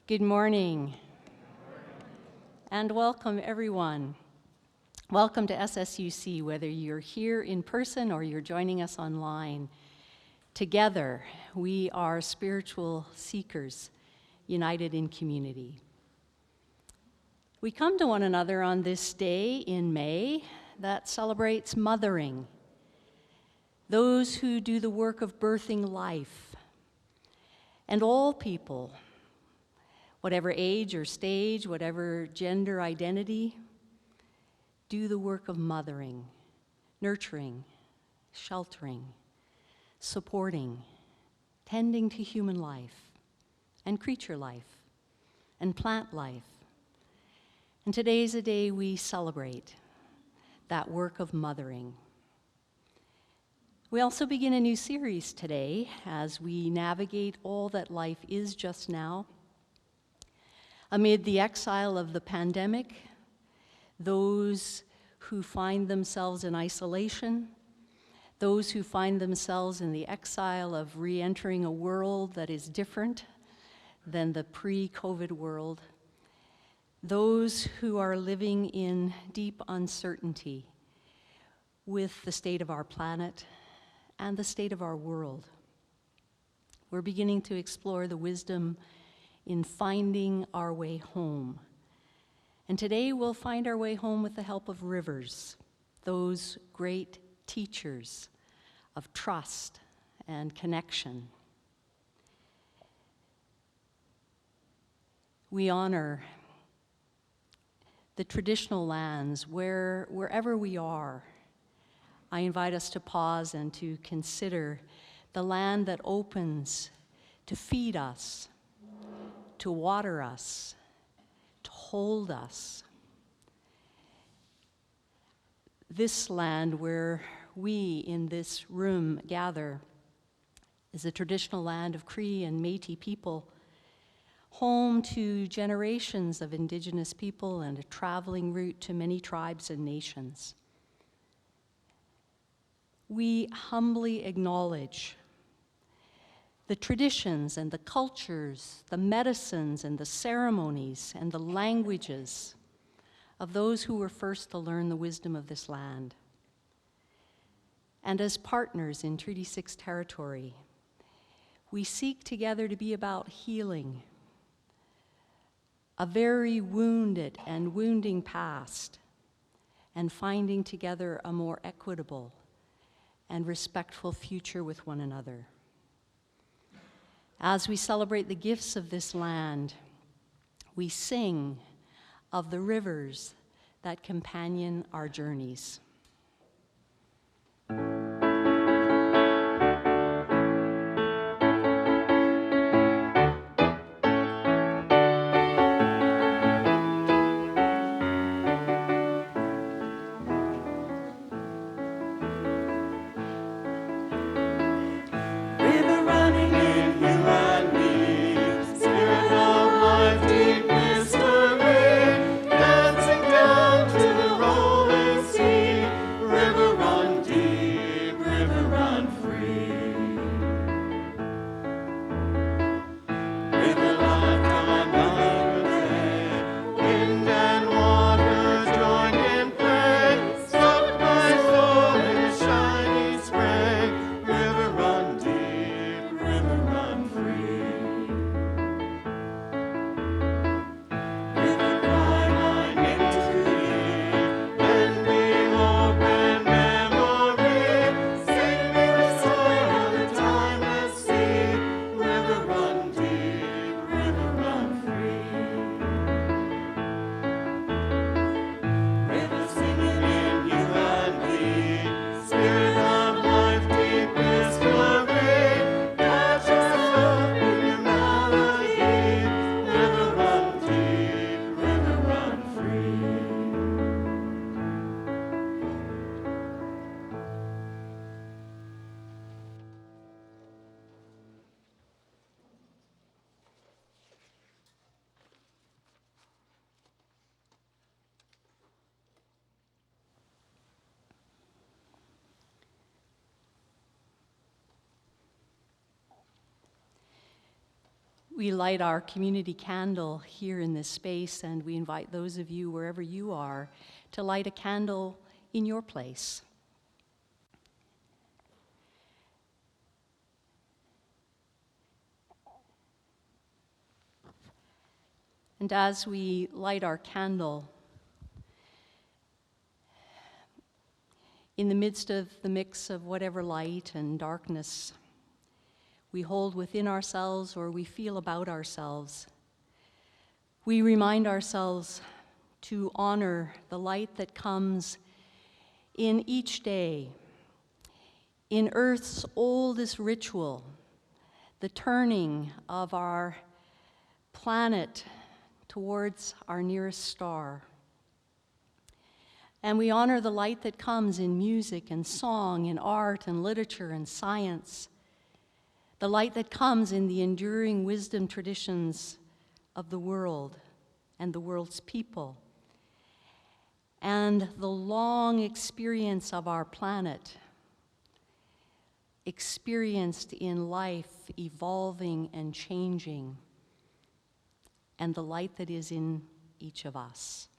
Good morning, and welcome everyone. Welcome to SSUC, whether you're here in person or you're joining us online. Together, we are spiritual seekers, united in community. We come to one another on this day in May that celebrates mothering, those who do the work of birthing life, and all people, whatever age or stage, whatever gender identity, do the work of mothering, nurturing, sheltering, supporting, tending to human life and creature life and plant life. And today's a day we celebrate that work of mothering. We also begin a new series today as we navigate all that life is just now. Amid the exile of the pandemic, those who find themselves in isolation, those who find themselves in the exile of re-entering a world that is different than the pre-COVID world, those who are living in deep uncertainty with the state of our planet and the state of our world. We're beginning to explore the wisdom in finding our way home. And today we'll find our way home with the help of rivers, those great teachers of trust and connection. We honor the traditional lands wherever we are. I invite us to pause and to consider the land that opens to feed us, to water us, to hold us. This land where we in this room gather is a traditional land of Cree and Métis people, home to generations of Indigenous people and a traveling route to many tribes and nations. We humbly acknowledge the traditions and the cultures, the medicines and the ceremonies and the languages of those who were first to learn the wisdom of this land. And as partners in Treaty 6 territory, we seek together to be about healing a very wounded and wounding past and finding together a more equitable and respectful future with one another. As we celebrate the gifts of this land, we sing of the rivers that companion our journeys. Dancing down to the rolling sea. We light our community candle here in this space, and we invite those of you, wherever you are, to light a candle in your place. And as we light our candle, in the midst of the mix of whatever light and darkness we hold within ourselves or we feel about ourselves, we remind ourselves to honor the light that comes in each day, in Earth's oldest ritual, the turning of our planet towards our nearest star. And we honor the light that comes in music and song, in art and literature and science, the light that comes in the enduring wisdom traditions of the world and the world's people, and the long experience of our planet, experienced in life, evolving and changing, and the light that is in each of us.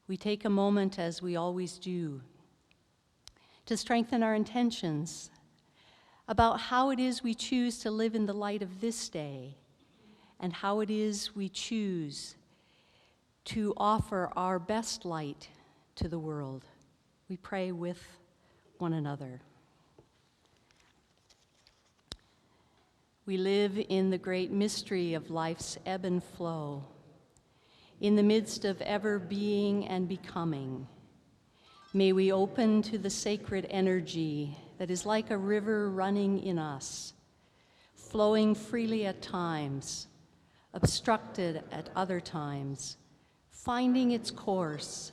We take a moment, as we always do, to strengthen our intentions about how it is we choose to live in the light of this day, and how it is we choose to offer our best light to the world. We pray with one another. We live in the great mystery of life's ebb and flow, in the midst of ever being and becoming. May we open to the sacred energy that is like a river running in us, flowing freely at times, obstructed at other times, finding its course,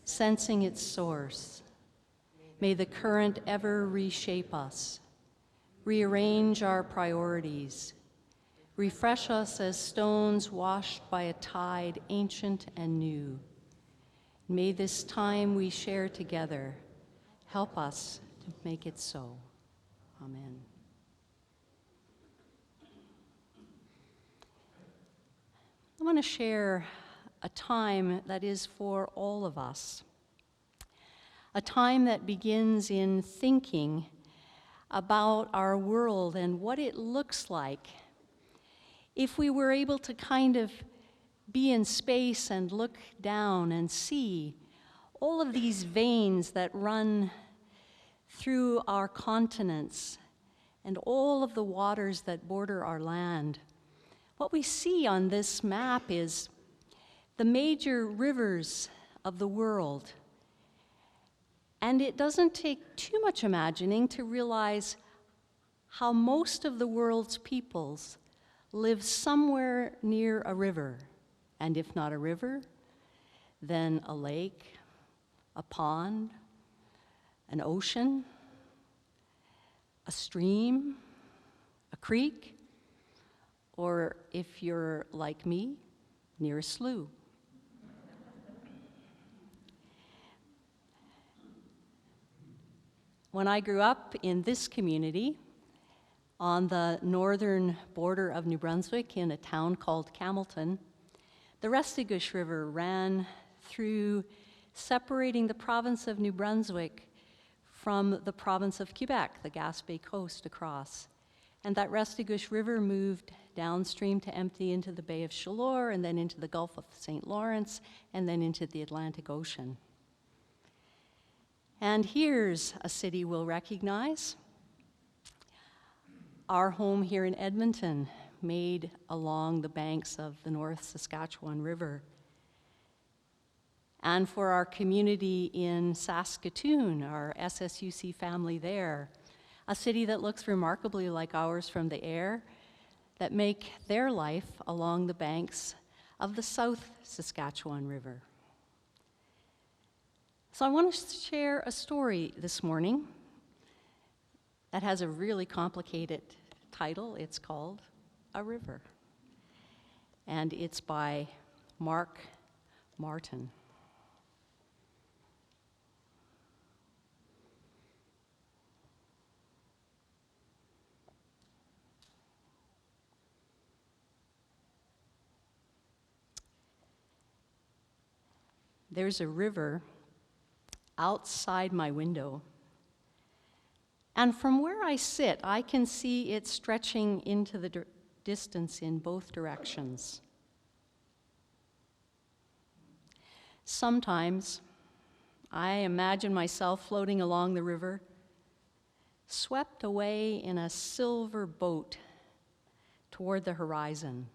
sensing its source. May the current ever reshape us, rearrange our priorities, refresh us as stones washed by a tide ancient and new. May this time we share together help us to make it so. Amen. I want to share a time that is for all of us, a time that begins in thinking about our world and what it looks like if we were able to kind of be in space and look down and see all of these veins that run through our continents and all of the waters that border our land. What we see on this map is the major rivers of the world. And it doesn't take too much imagining to realize how most of the world's peoples live somewhere near a river. And if not a river, then a lake, a pond, an ocean, a stream, a creek, or if you're like me, near a slough. When I grew up in this community, on the northern border of New Brunswick in a town called Camelton, the Restigouche River ran through, separating the province of New Brunswick from the province of Quebec, the Gaspé coast across. And that Restigouche River moved downstream to empty into the Bay of Chaleur, and then into the Gulf of St. Lawrence, and then into the Atlantic Ocean. And here's a city we'll recognize. Our home here in Edmonton, made along the banks of the North Saskatchewan River. And for our community in Saskatoon, our SSUC family there, a city that looks remarkably like ours from the air, that make their life along the banks of the South Saskatchewan River. So I want to share a story this morning that has a really complicated title. It's called A River, and it's by Mark Martin. there's a river outside my window. And from where I sit, I can see it stretching into the distance in both directions. Sometimes I imagine myself floating along the river, swept away in a silver boat toward the horizon.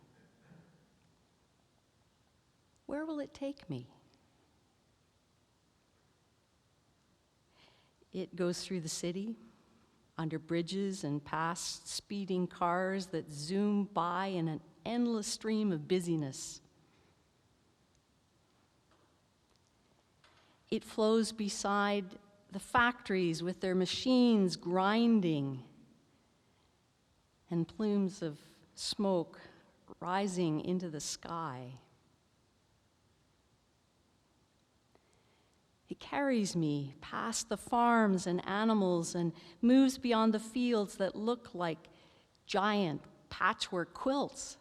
Where will it take me? It goes through the city, under bridges and past speeding cars that zoom by in an endless stream of busyness. It flows beside the factories with their machines grinding and plumes of smoke rising into the sky. It carries me past the farms and animals and moves beyond the fields that look like giant patchwork quilts.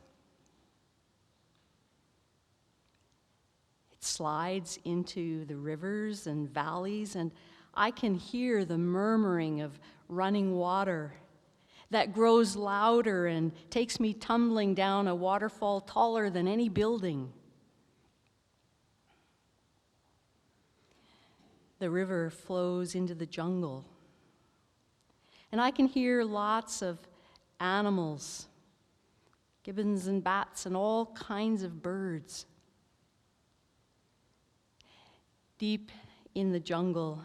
It slides into the rivers and valleys, and I can hear the murmuring of running water that grows louder and takes me tumbling down a waterfall taller than any building. The river flows into the jungle, and I can hear lots of animals, gibbons and bats and all kinds of birds. Deep in the jungle,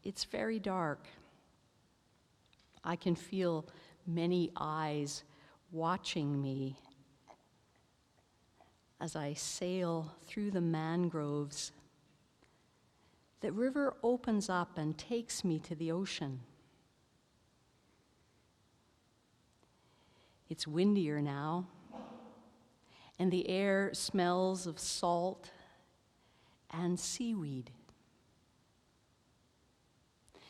it's very dark. I can feel many eyes watching me as I sail through the mangroves. The river opens up and takes me to the ocean. It's windier now, and the air smells of salt and seaweed.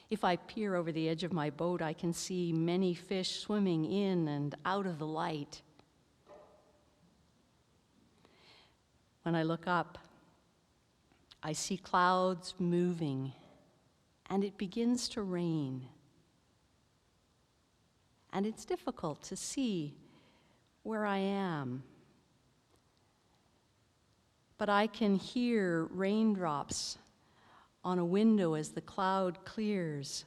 If I peer over the edge of my boat, I can see many fish swimming in and out of the light. When I look up, I see clouds moving, and it begins to rain. And it's difficult to see where I am. But I can hear raindrops on a window as the cloud clears.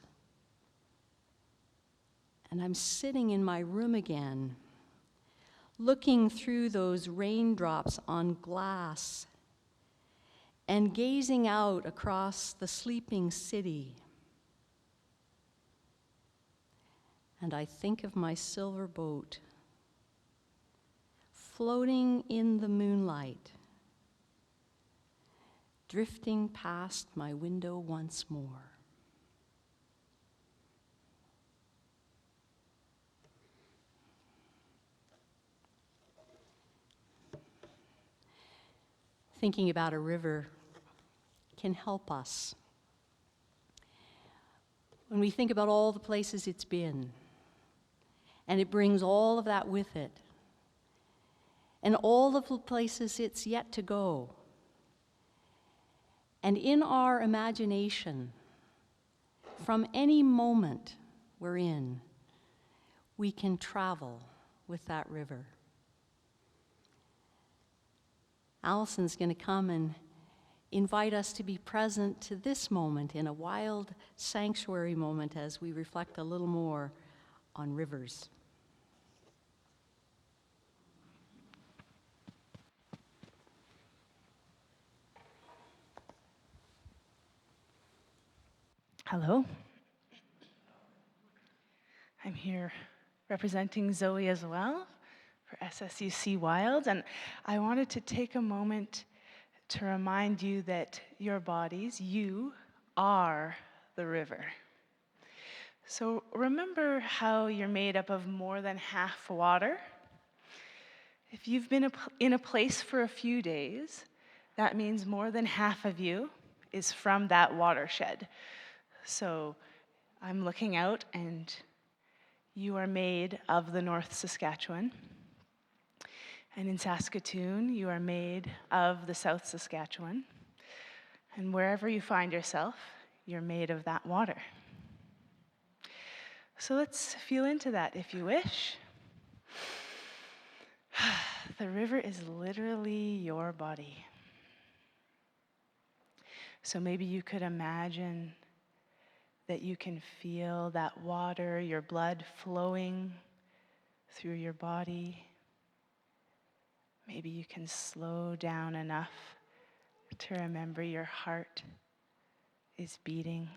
And I'm sitting in my room again, looking through those raindrops on glass and gazing out across the sleeping city. And I think of my silver boat floating in the moonlight, drifting past my window once more. Thinking about a river can help us. When we think about all the places it's been, and it brings all of that with it, and all of the places it's yet to go. And in our imagination, from any moment we're in, we can travel with that river. Allison's going to come and invite us to be present to this moment in a wild sanctuary moment as we reflect a little more on rivers. Hello. I'm here representing Zoe as well for SSUC Wilds, and I wanted to take a moment to remind you that your bodies, you are the river. So remember how you're made up of more than half water? If you've been in a place for a few days, that means more than half of you is from that watershed. So I'm looking out, and you are made of the North Saskatchewan. And in Saskatoon, you are made of the South Saskatchewan. And wherever you find yourself, you're made of that water. So let's feel into that if you wish. The river is literally your body. So maybe you could imagine that you can feel that water, your blood flowing through your body. Maybe you can slow down enough to remember your heart is beating.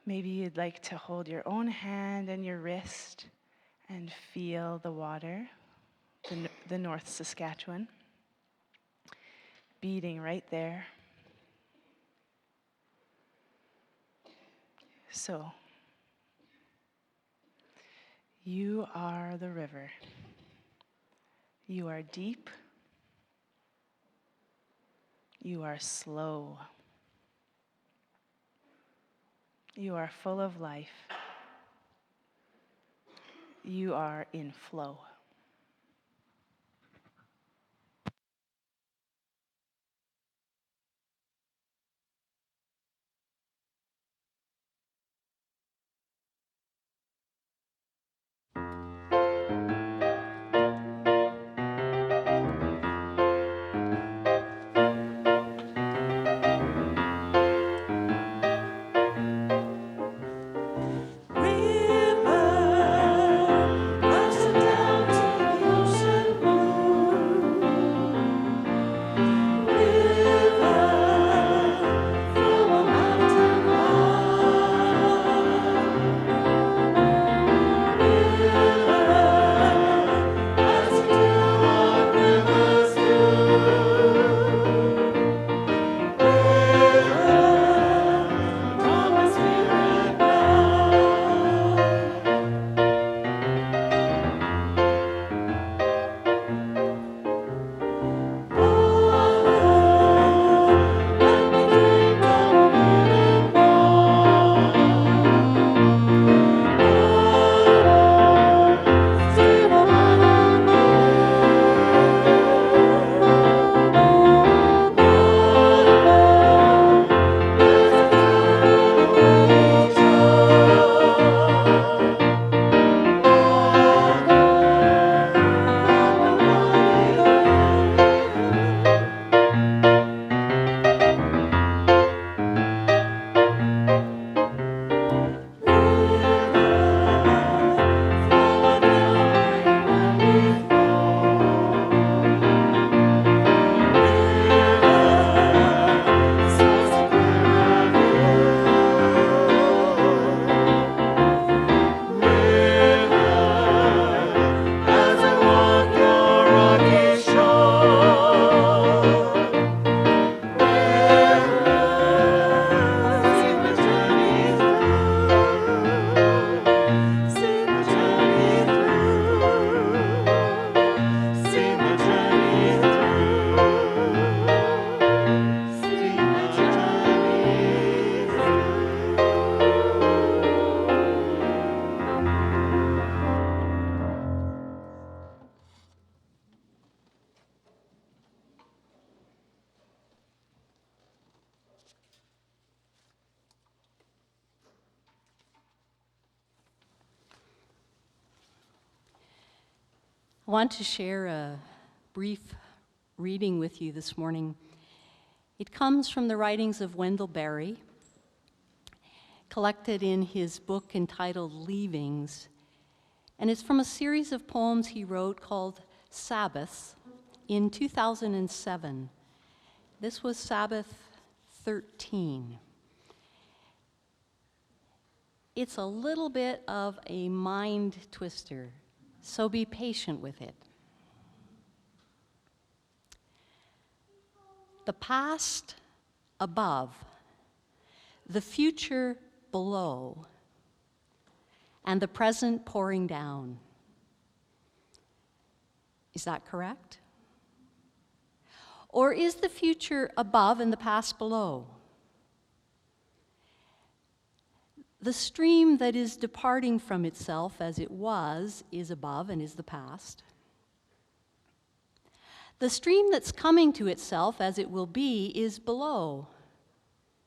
Maybe you'd like to hold your own hand and your wrist and feel the water, the North Saskatchewan, beating right there. So, you are the river. You are deep. You are slow. You are full of life. You are in flow. I want to share a brief reading with you this morning. It comes from the writings of Wendell Berry, collected in his book entitled Leavings, and it's from a series of poems he wrote called Sabbaths in 2007. This was Sabbath 13. It's a little bit of a mind twister, so be patient with it. The past above, the future below, and the present pouring down. Is that correct? Or is the future above and the past below? The stream that is departing from itself as it was is above and is the past. The stream that's coming to itself, as it will be, is below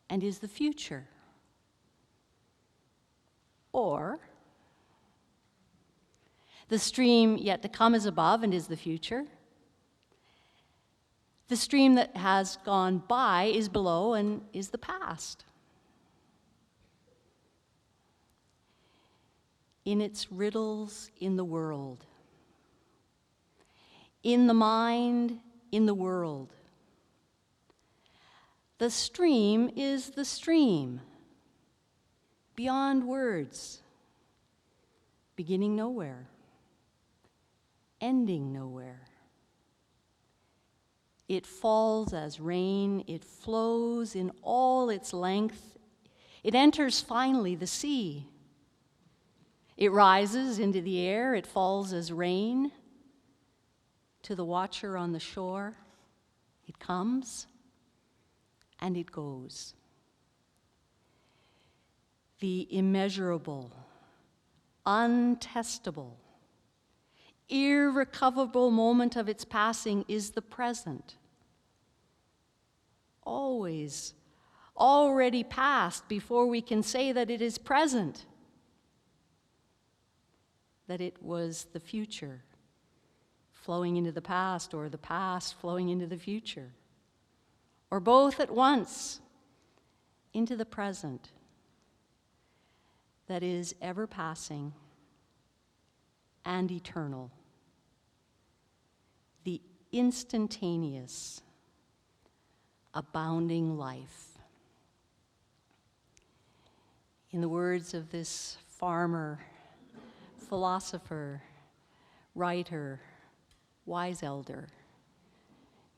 and is the future. Or the stream yet to come is above and is the future. The stream that has gone by is below and is the past. In its riddles in the world, in the mind, in the world, the stream is the stream, beyond words, beginning nowhere, ending nowhere. It falls as rain, it flows in all its length, it enters finally the sea. It rises into the air, it falls as rain. To the watcher on the shore, it comes and it goes. The immeasurable, untestable, irrecoverable moment of its passing is the present. Always, already past before we can say that it is present, that it was the future flowing into the past, or the past flowing into the future, or both at once into the present that is ever passing and eternal, the instantaneous, abounding life. In the words of this farmer, philosopher, writer, wise elder,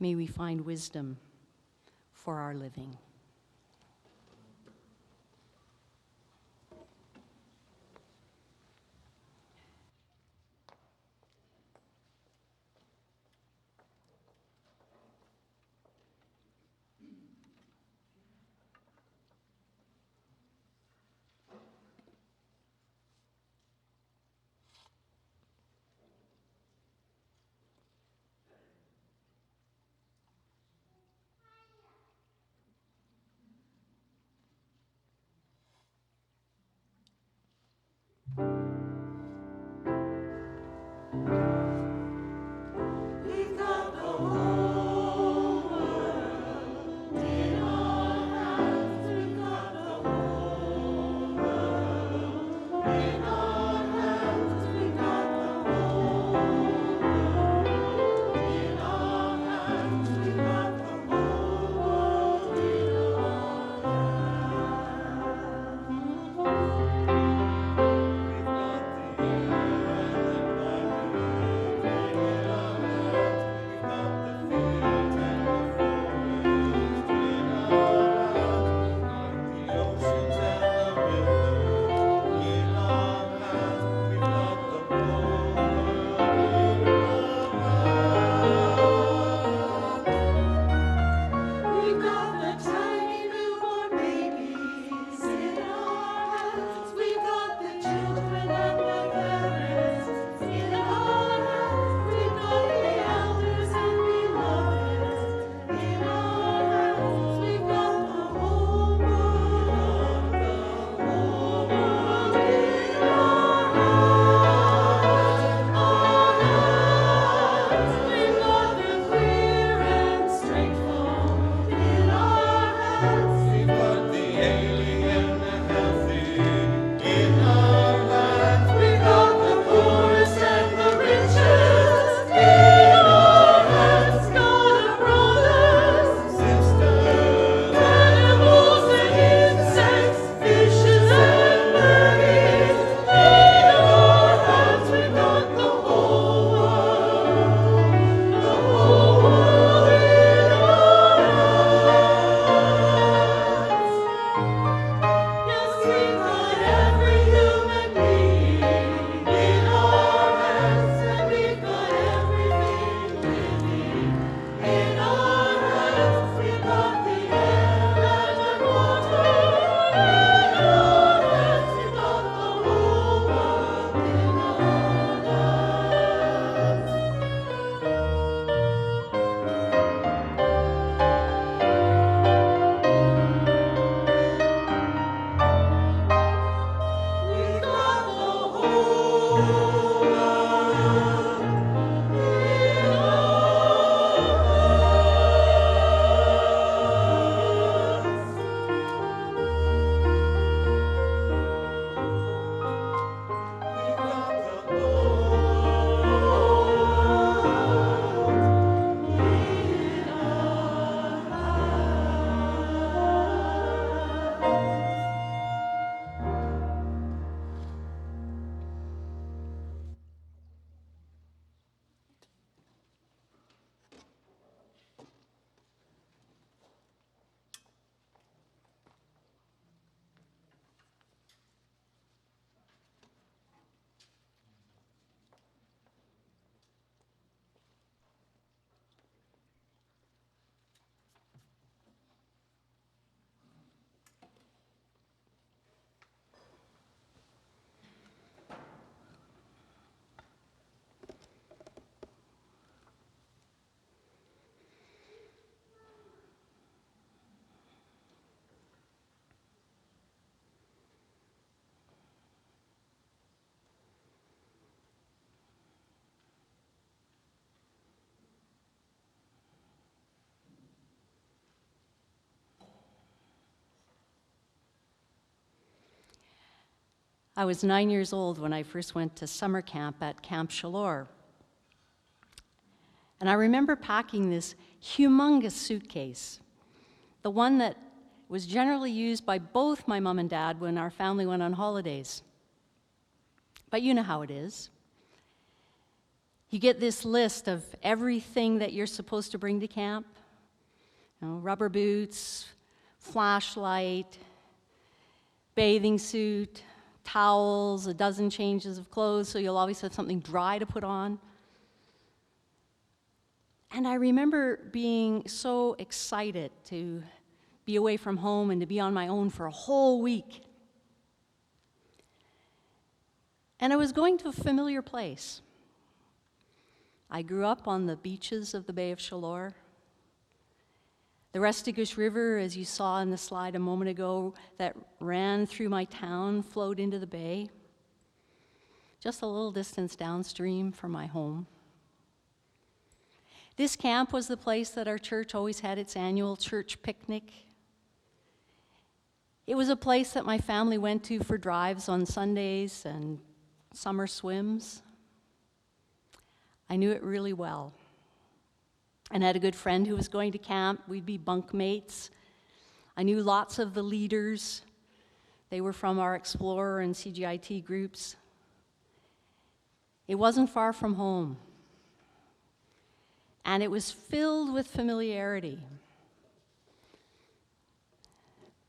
may we find wisdom for our living. I was 9 years old when I first went to summer camp at Camp Chaleur. And I remember packing this humongous suitcase, the one that was generally used by both my mom and dad when our family went on holidays. But you know how it is. You get this list of everything that you're supposed to bring to camp. Rubber boots, flashlight, bathing suit, towels, a dozen changes of clothes, so you'll always have something dry to put on. And I remember being so excited to be away from home and to be on my own for a whole week. And I was going to a familiar place. I grew up on the beaches of the Bay of Chaleur. The Restigouche River, as you saw in the slide a moment ago, that ran through my town, flowed into the bay, just a little distance downstream from my home. This camp was the place that our church always had its annual church picnic. It was a place that my family went to for drives on Sundays and summer swims. I knew it really well. And I had a good friend who was going to camp. We'd be bunk mates. I knew lots of the leaders. They were from our Explorer and CGIT groups. It wasn't far from home. And it was filled with familiarity.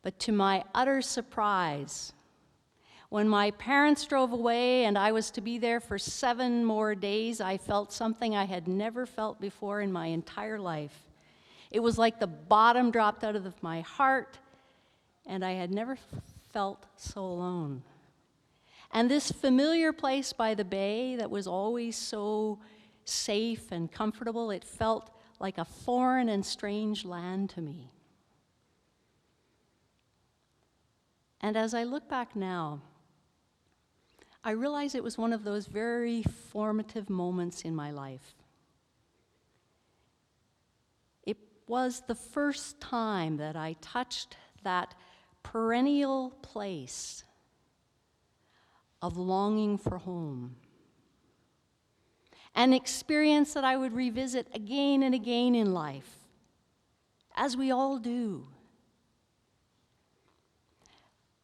But to my utter surprise, when my parents drove away and I was to be there for 7 more days, I felt something I had never felt before in my entire life. It was like the bottom dropped out of my heart, and I had never felt so alone. And this familiar place by the bay that was always so safe and comfortable, it felt like a foreign and strange land to me. And as I look back now, I realize it was one of those very formative moments in my life. It was the first time that I touched that perennial place of longing for home, an experience that I would revisit again and again in life, as we all do.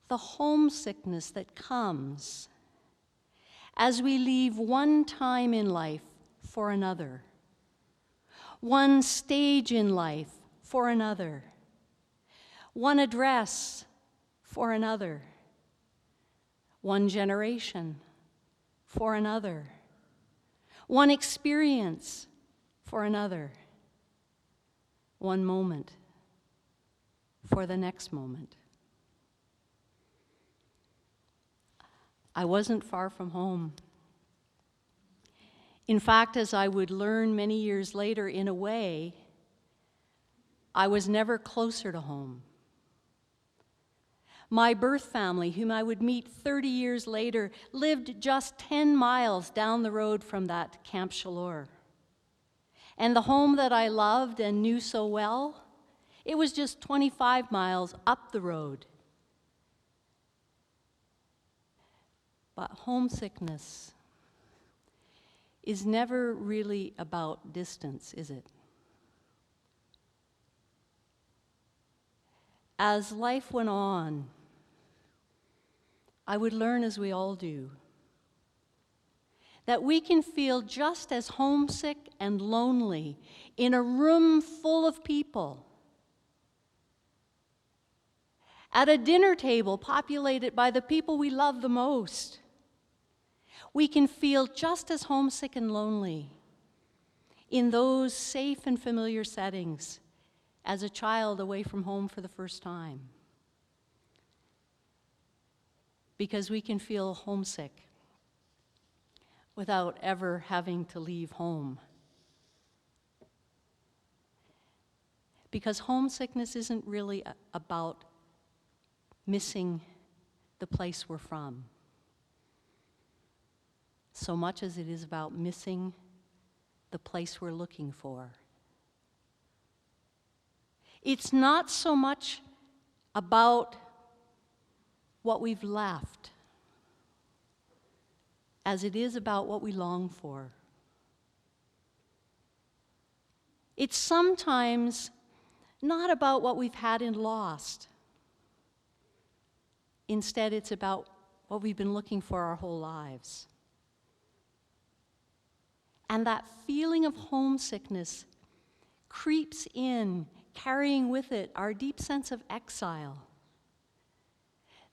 The homesickness that comes as we leave one time in life for another, one stage in life for another, one address for another, one generation for another, one experience for another, one moment for the next moment. I wasn't far from home. In fact, as I would learn many years later, in a way, I was never closer to home. My birth family, whom I would meet 30 years later, lived just 10 miles down the road from that Camp Chaleur. And the home that I loved and knew so well, it was just 25 miles up the road. But homesickness is never really about distance, is it? As life went on, I would learn, as we all do, that we can feel just as homesick and lonely in a room full of people, at a dinner table populated by the people we love the most. We can feel just as homesick and lonely in those safe and familiar settings as a child away from home for the first time. Because we can feel homesick without ever having to leave home. Because homesickness isn't really about missing the place we're from, so much as it is about missing the place we're looking for. It's not so much about what we've left. as it is about what we long for. It's sometimes not about what we've had and lost. Instead, it's about what we've been looking for our whole lives. And that feeling of homesickness creeps in, carrying with it our deep sense of exile.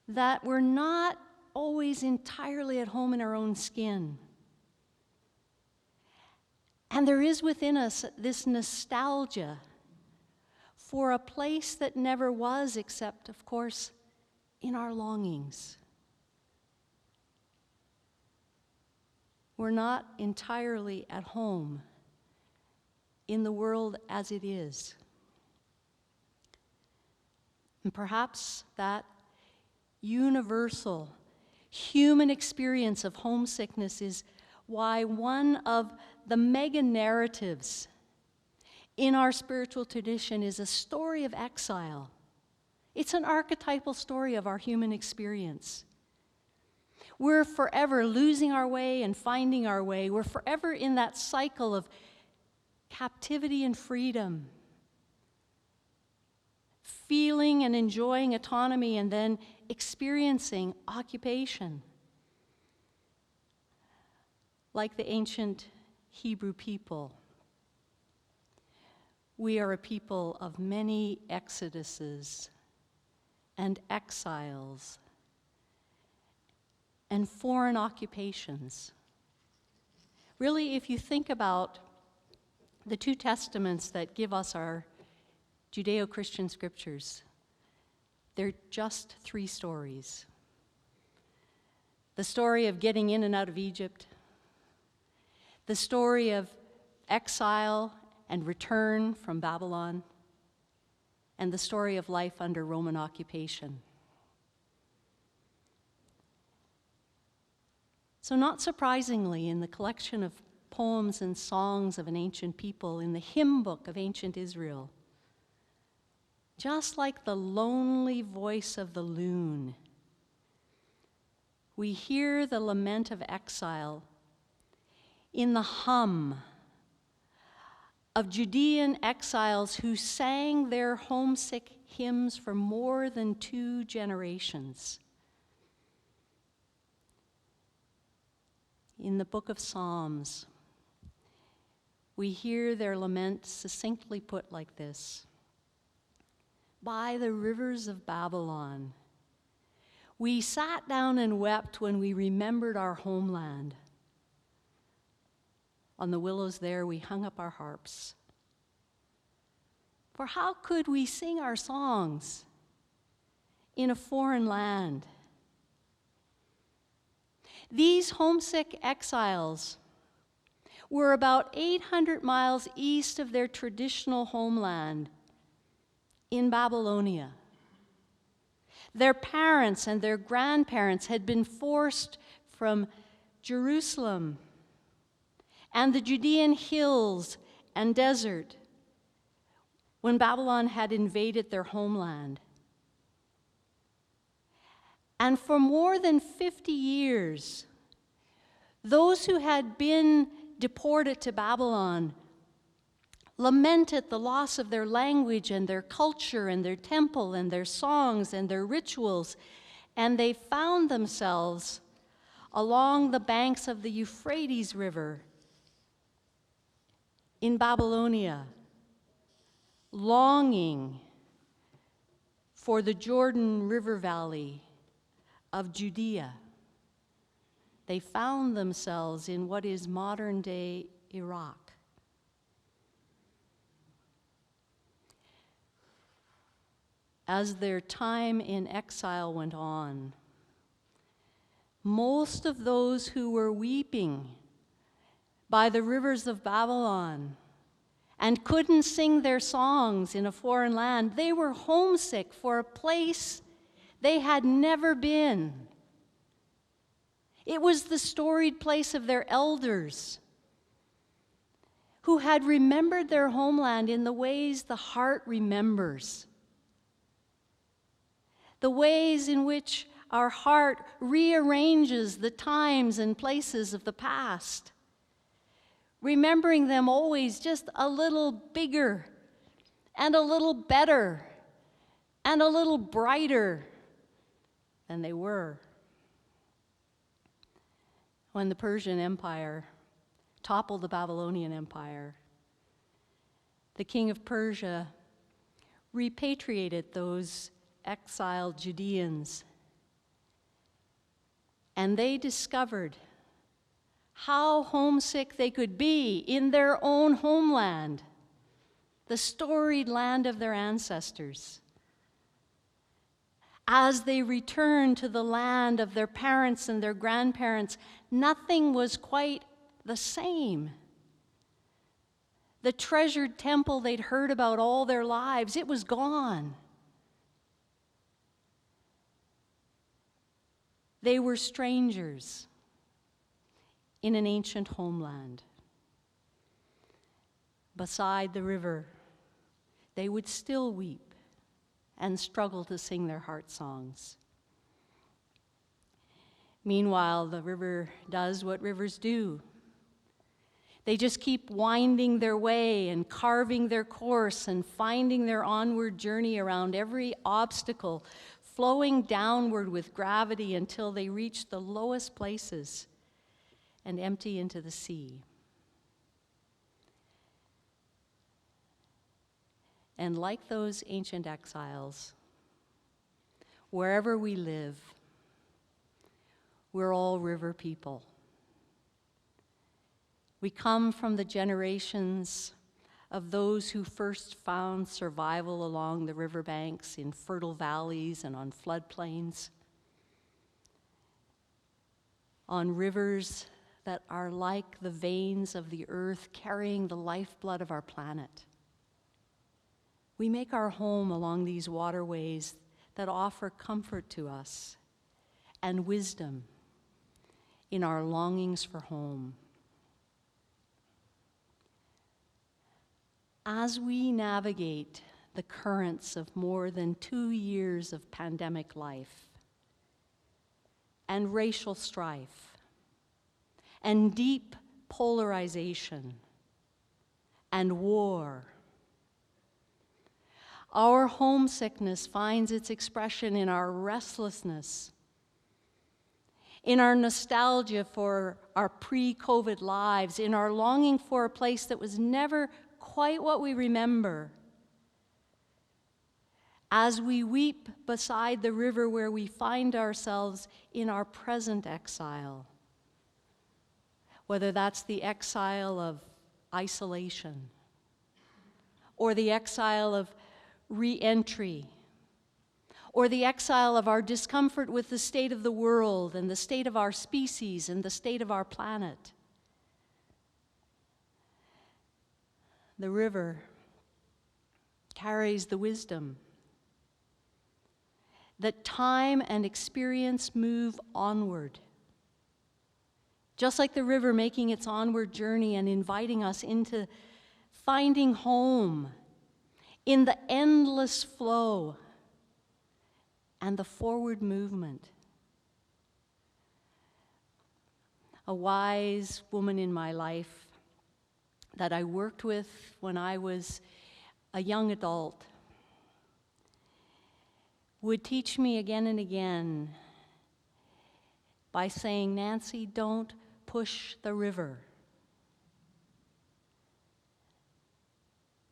That we're not always entirely at home in our own skin. And there is within us this nostalgia for a place that never was, except, of course, in our longings. We're not entirely at home in the world as it is. And perhaps that universal human experience of homesickness is why one of the mega narratives in our spiritual tradition is a story of exile. It's an archetypal story of our human experience. We're forever losing our way and finding our way. We're forever in that cycle of captivity and freedom, feeling and enjoying autonomy and then experiencing occupation. Like the ancient Hebrew people, we are a people of many exoduses and exiles and foreign occupations. Really, if you think about the two testaments that give us our Judeo-Christian scriptures, they're just three stories. The story of getting in and out of Egypt, the story of exile and return from Babylon, and the story of life under Roman occupation. So not surprisingly, in the collection of poems and songs of an ancient people, in the hymn book of ancient Israel, just like the lonely voice of the loon, we hear the lament of exile in the hum of Judean exiles who sang their homesick hymns for more than 2 generations. In the book of Psalms, we hear their lament succinctly put like this: "By the rivers of Babylon, we sat down and wept when we remembered our homeland. On the willows there we hung up our harps. For how could we sing our songs in a foreign land?" These homesick exiles were about 800 miles east of their traditional homeland in Babylonia. Their parents and their grandparents had been forced from Jerusalem and the Judean hills and desert when Babylon had invaded their homeland. And for more than 50 years, those who had been deported to Babylon lamented the loss of their language and their culture and their temple and their songs and their rituals, and they found themselves along the banks of the Euphrates River in Babylonia, longing for the Jordan River Valley of Judea. They found themselves in what is modern-day Iraq. As their time in exile went on, most of those who were weeping by the rivers of Babylon and couldn't sing their songs in a foreign land, they were homesick for a place they had never been. It was the storied place of their elders who had remembered their homeland in the ways the heart remembers, the ways in which our heart rearranges the times and places of the past, remembering them always just a little bigger and a little better and a little brighter than they were. When the Persian Empire toppled the Babylonian Empire, the king of Persia repatriated those exiled Judeans, and they discovered how homesick they could be in their own homeland, the storied land of their ancestors. As they returned to the land of their parents and their grandparents, nothing was quite the same. The treasured temple they'd heard about all their lives, it was gone. They were strangers in an ancient homeland. Beside the river, they would still weep and struggle to sing their heart songs. Meanwhile, the river does what rivers do. They just keep winding their way and carving their course and finding their onward journey around every obstacle, flowing downward with gravity until they reach the lowest places and empty into the sea. And like those ancient exiles, wherever we live, we're all river people. We come from the generations of those who first found survival along the riverbanks in fertile valleys and on floodplains, on rivers that are like the veins of the earth carrying the lifeblood of our planet. We make our home along these waterways that offer comfort to us and wisdom in our longings for home. As we navigate the currents of more than 2 years of pandemic life and racial strife and deep polarization and war, our homesickness finds its expression in our restlessness, in our nostalgia for our pre-COVID lives, in our longing for a place that was never quite what we remember. As we weep beside the river where we find ourselves in our present exile, whether that's the exile of isolation or the exile of re-entry, or the exile of our discomfort with the state of the world and the state of our species and the state of our planet. The river carries the wisdom that time and experience move onward. Just like the river making its onward journey and inviting us into finding home in the endless flow and the forward movement. A wise woman in my life that I worked with when I was a young adult would teach me again and again by saying, "Nancy, don't push the river.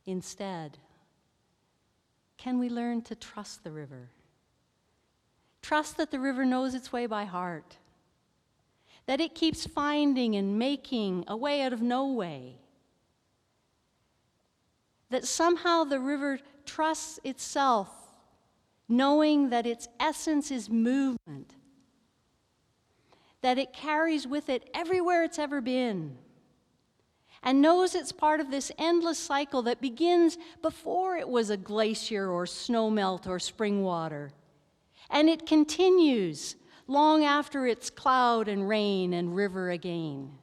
Instead, can we learn to trust the river? Trust that the river knows its way by heart, that it keeps finding and making a way out of no way, that somehow the river trusts itself, knowing that its essence is movement, that it carries with it everywhere it's ever been, and knows it's part of this endless cycle that begins before it was a glacier or snowmelt or spring water. And it continues long after it's cloud and rain and river again.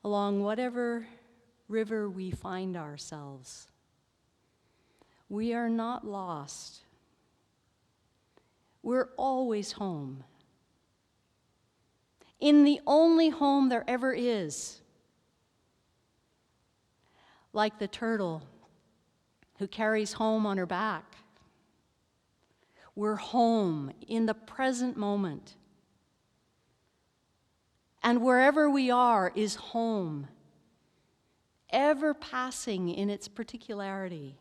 Along whatever river we find ourselves, We are not lost. We're always home. In the only home there ever is. Like the turtle who carries home on her back. We're home in the present moment. And wherever we are is home, ever passing in its particularity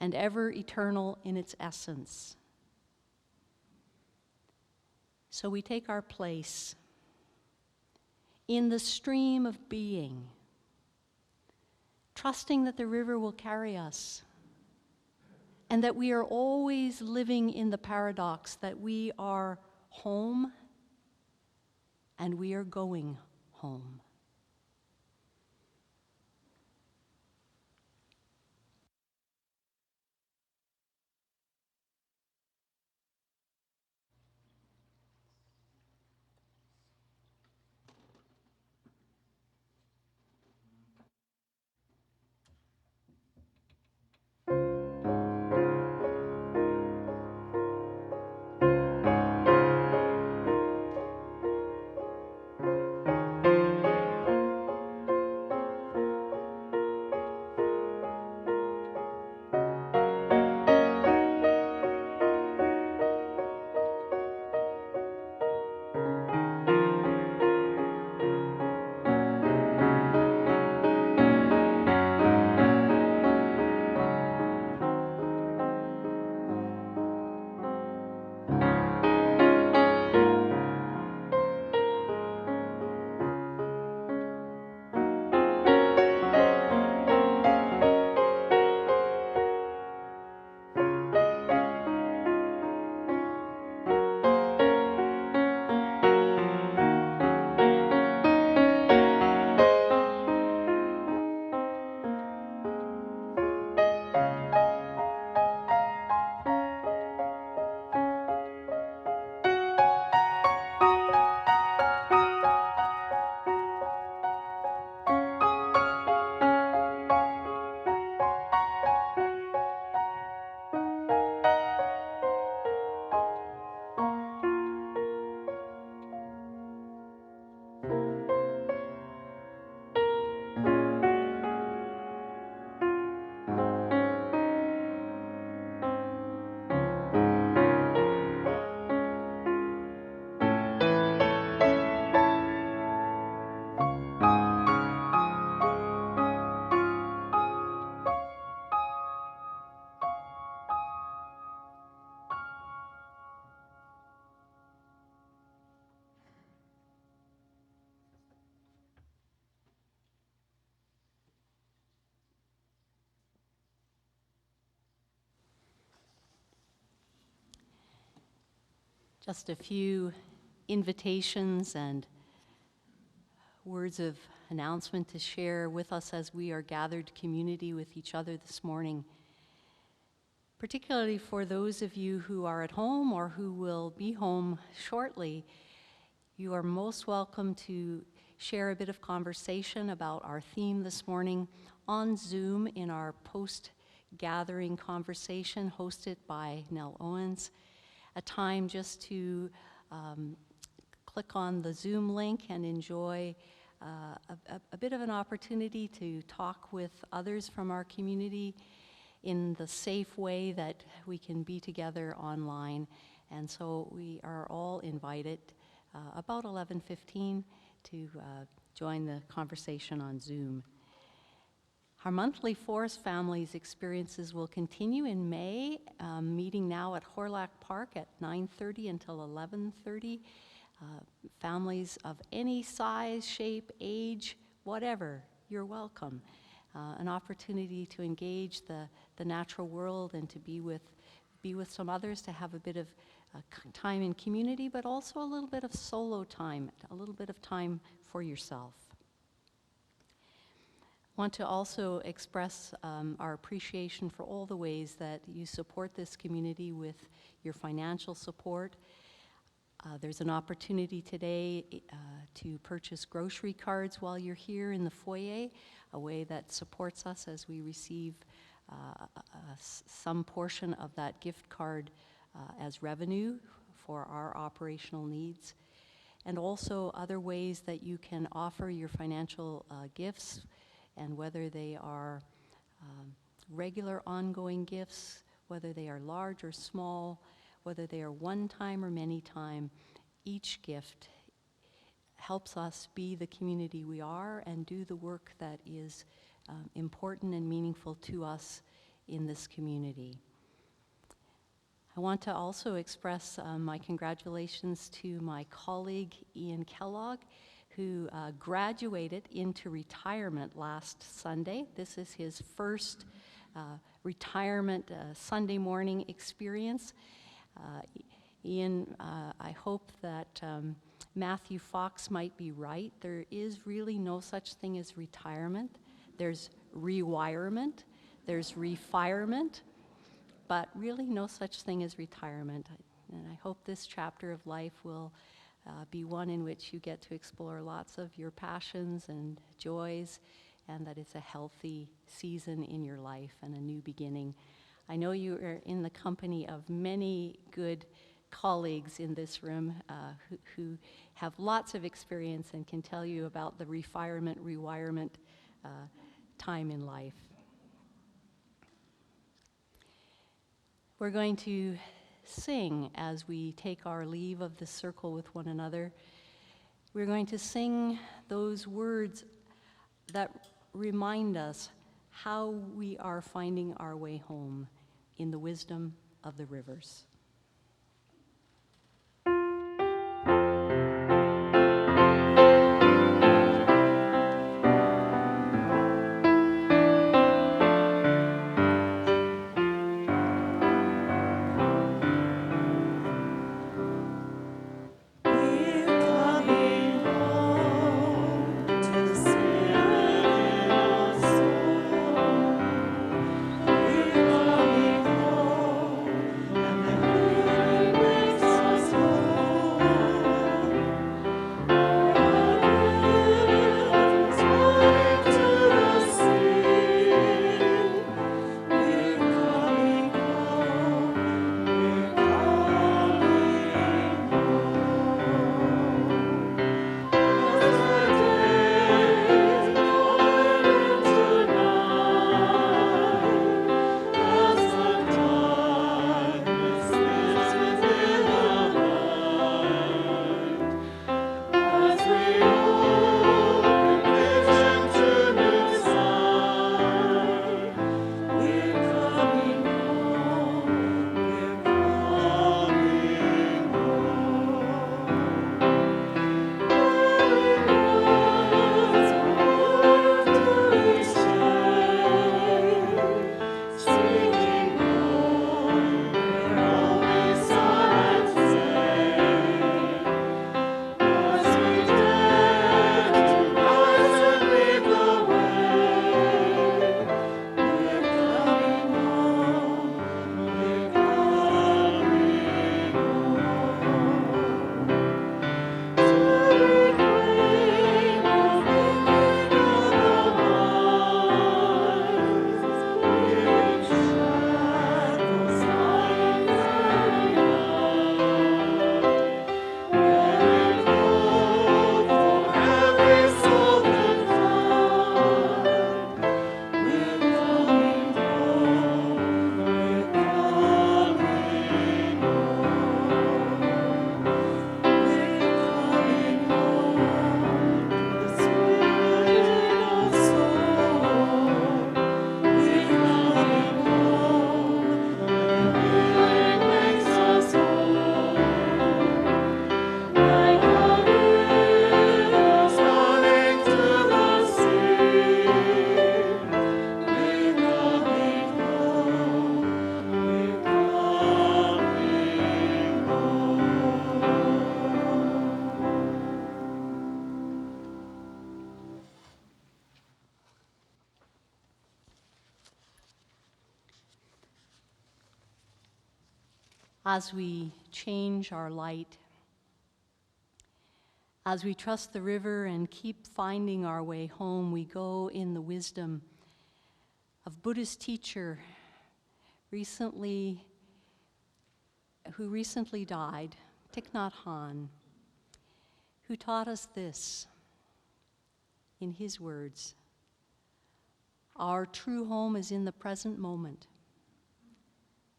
and ever eternal in its essence. So we take our place in the stream of being, trusting that the river will carry us, and that we are always living in the paradox that we are home and we are going home. Just a few invitations and words of announcement to share with us as we are gathered community with each other this morning. Particularly for those of you who are at home or who will be home shortly, you are most welcome to share a bit of conversation about our theme this morning on Zoom in our post-gathering conversation hosted by Nell Owens. A time just to click on the Zoom link and enjoy a bit of an opportunity to talk with others from our community in the safe way that we can be together online. And so we are all invited about 11:15 to join the conversation on Zoom. Our monthly Forest Families experiences will continue in May, meeting now at Horlack Park at 9:30 until 11:30. Families of any size, shape, age, whatever, you're welcome. An opportunity to engage the natural world and to be with some others, to have a bit of time in community, but also a little bit of solo time, a little bit of time for yourself. Want to also express our appreciation for all the ways that you support this community with your financial support. There's an opportunity today to purchase grocery cards while you're here in the foyer, a way that supports us as we receive some portion of that gift card as revenue for our operational needs, and also other ways that you can offer your financial gifts, and whether they are regular ongoing gifts, whether they are large or small, whether they are one-time or many-time, each gift helps us be the community we are and do the work that is important and meaningful to us in this community. I want to also express my congratulations to my colleague Ian Kellogg, who graduated into retirement last Sunday. This is his first retirement Sunday morning experience. Ian, I hope that Matthew Fox might be right. There is really no such thing as retirement. There's rewirement, there's refirement, but really no such thing as retirement. And I hope this chapter of life will be one in which you get to explore lots of your passions and joys, and that it's a healthy season in your life and a new beginning. I know you are in the company of many good colleagues in this room who have lots of experience and can tell you about the refirement, rewirement time in life. We're going to sing as we take our leave of the circle with one another. We're going to sing those words that remind us how we are finding our way home in the wisdom of the rivers. As we change our light, as we trust the river and keep finding our way home, we go in the wisdom of Buddhist teacher who recently died, Thich Nhat Hanh, who taught us this in his words: "Our true home is in the present moment.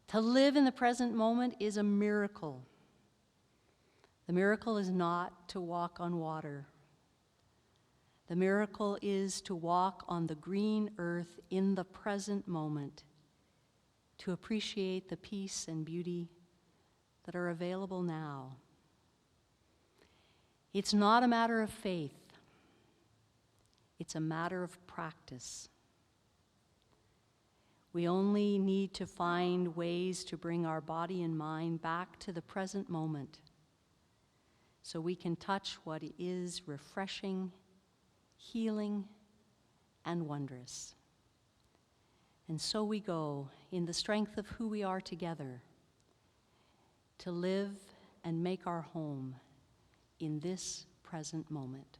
To live in the present moment is a miracle. The miracle is not to walk on water. The miracle is to walk on the green earth in the present moment, to appreciate the peace and beauty that are available now." It's not a matter of faith. It's a matter of practice. We only need to find ways to bring our body and mind back to the present moment so we can touch what is refreshing, healing, and wondrous. And so we go in the strength of who we are together to live and make our home in this present moment.